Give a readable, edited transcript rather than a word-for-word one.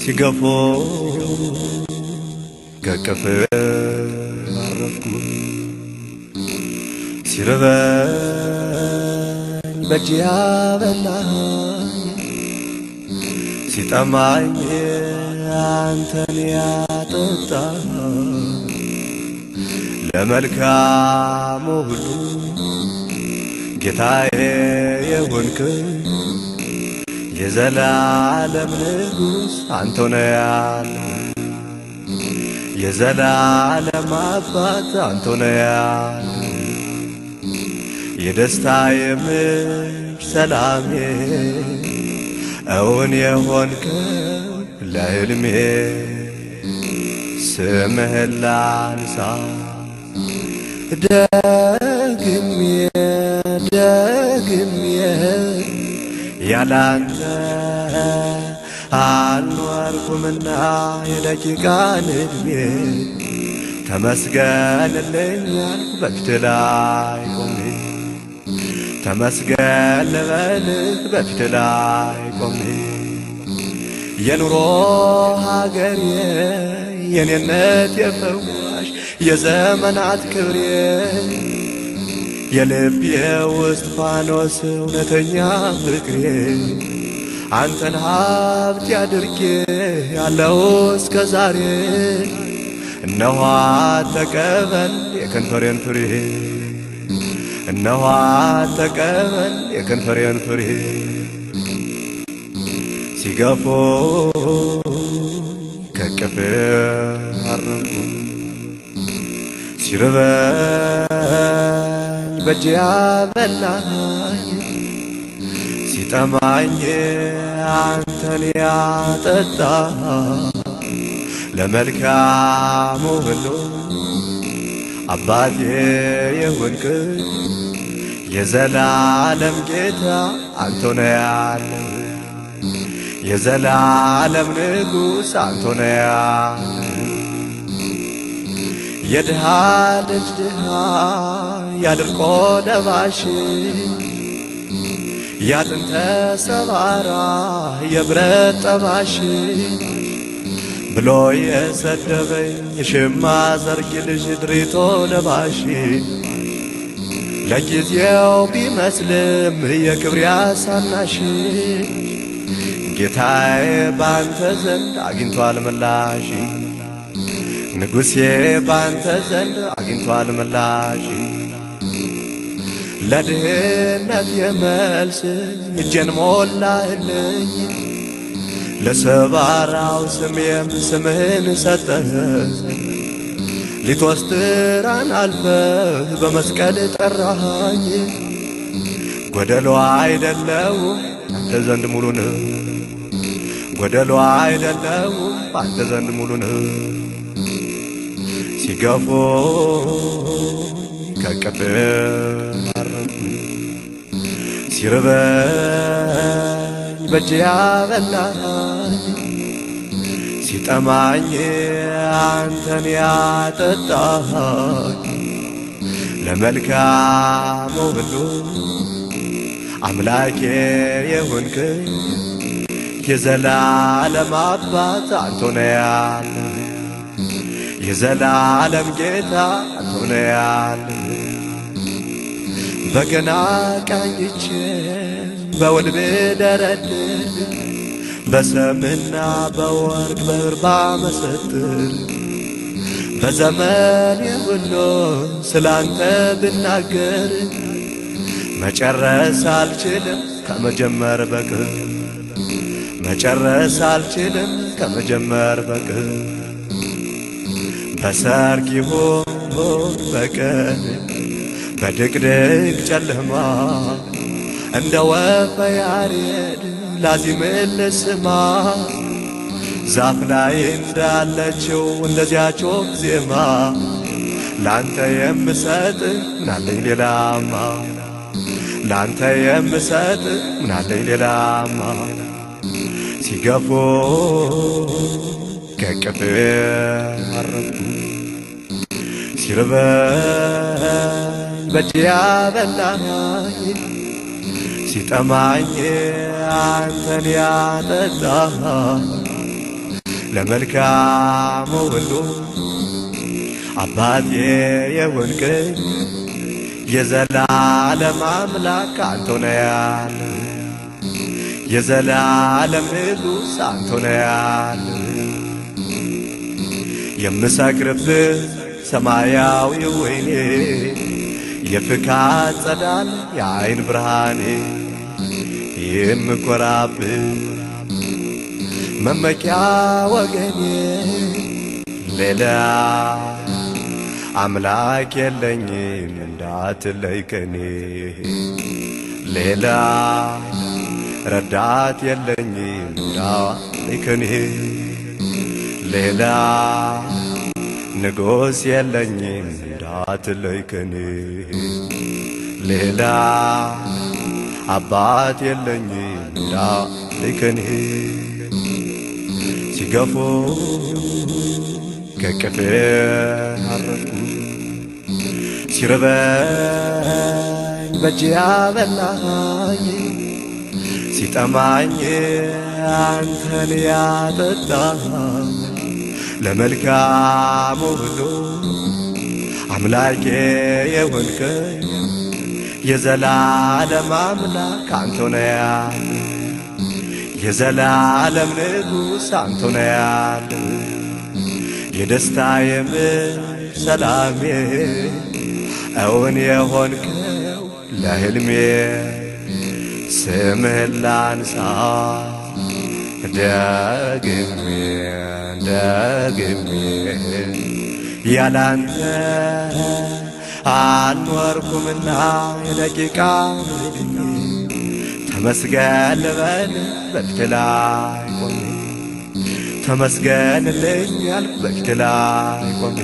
ሲገፎ ከቅፍ አረፍኩ ሲርበኝ በእጅ ያበላኝ ሲጠማኝ አንተን ያጠጣኝ ለመልካሙ ሁሉ ጌታዬ የሆንክ የዘላለም ንጉሥ አንተ ነህ ያለ የዘላለም አባት አንተ ነህ ያለ የደስታዬ ምንጭ ሰላሜ እውን የሆንከው ለሕልሜ ስምህን ላንሳ ደግሜ ያላንተ አልኖርኩምና የደቂቃን ዕድሜ ተመስገንልኛል በፊትህ ላይ ቆሜ ተመስገን ልበልህ በፊትህ ላይ ቆሜ የኑሮ ሀገሬ የኔነት የፈዋሽ የዘመናት ክብሬ የልቤ ውስጥ ፋኖስ እውነተኛ ፍቅሬ አንተን ሀብት ያድርጌ ያለው እስከ ዛሬ እነሆ ተቀበል የከንፈሬን ፍሬ እነሆ ተቀበል የከንፈሬን ፍሬ ሲገፎ ከቅፍ አረፍኩ ሲርበኝ በእጅ ያበላኝ ሲጠማኝ አንተን ያጠጣኝ ለመልካሙ ሁሉ አባቴ የሆንክ የዘላለም ጌታ አንተ ነህ ያለ የዘላለም ንጉሥ አንተ ነህ ያለ የድሃ ልጅ ድሃ ያድርቆ ለባሽ ያጥንተ ሰባራ የብረት ጠባሽ ብሎ የሰደበኝ የሽማ ዘርግ ልጅ ድሪቶ ለባሽ ለጊዜው ቢመስልም የክብር ያሳናሽ ጌታዬ ባንተ ዘንድ አግኝቷል ምላሽ ንጉሴ ባንተ ዘንድ አግኝቷል ምላሽ ለድህነት የመልስ እጄን ሞላህልኝ ለሰባራው ስሜም ስምህን ሰጠህ ሊትወስትራን አልፈህ በመስቀል ጠራኸኝ ጎደሎ አይደለሁም አንተ ዘንድ ሙሉ ነህ ጎደሎ አይደለሁም አንተ ዘንድ ሙሉ ነህ ሲገፎ ከቅፍ አረፍኩ ሲርበኝ በእጅ ያበላኝ ሲጠማኝ አንተን ያጠጣኝ ለመልካሙ ሁሉ አምላኬ የሆንክ የዘላለም አባት አንተ ነህ ያለ የዘላለም ጌታ አንተ ነህ ያለ በገና ቃኝቼ በውል ብደረድር በሰምና በወርቅ በብር ባመሰጥር በዘመኔ ሁሉ ስላንተ ብናገር መጨረስ አልችልም ከመጀመር በቅር መጨረስ አልችልም ከመጀመር በቅር በሰርግ ይሁን በቀን በድቅድቅ ጨለማ እንደ ወፈ ያሬድ ላዚምን ልስማ ዛፍ ላይ እንዳለችው እንደዚያች ወፍ ዜማ ላንተ የምሰጥ ምናለኝ ሌላማ ላንተ የምሰጥ ምናለኝ ሌላማ ሲገፎ ከቅፍ አረፍኩ ሲርበኝ በእጅ ያበላኝ ሲጠማኝ አንተን ያጠጣኝ ለመልካሙ ሁሉ አባቴ የሆንከኝ የዘላለም አምላክ አንተ ነህ ያለ የዘላለም ንጉሥ አንተ ነህ ያለ የምሰክርብህ ሰማያዊ ወይኔ የፍካት ጸዳል የዓይን ብርሃኔ የምኮራብህ መመኪያ ወገኔ ሌላ አምላክ የለኝም እንዳትለይ ከኔ ሌላ ረዳት የለኝም እንዳትለይ ከኔ ሌላ ንጉሥ የለኝም እንዳትለይ ከኔ ሌላ አባት የለኝም እንዳትለይ ከኔ ሲገፉ ከቅፌ አረፍኩ ሲርበኝ በእጅ ያበላኝ ሲጠማኝ አንተን ያጠጣኝ ለመልካሙ ሁሉ አምላኬ የሆንከኝ የዘላለም አምላክ አንተ ነህ ያለ የዘላለም ንጉሥ አንተ ነህ ያለ የደስታዬ ምንጭ ሰላሜ እውን የሆንከው ለሕልሜ ስምህን ላንሳ ደግሜ ደግሜ ያላንተ አልኖርኩምና የደቂቃ ዕድሜ ተመስገን ልበል በፊት ላይ ቆሜ ተመስገንልኝ ያልኩ በፊት ላይ ቆሜ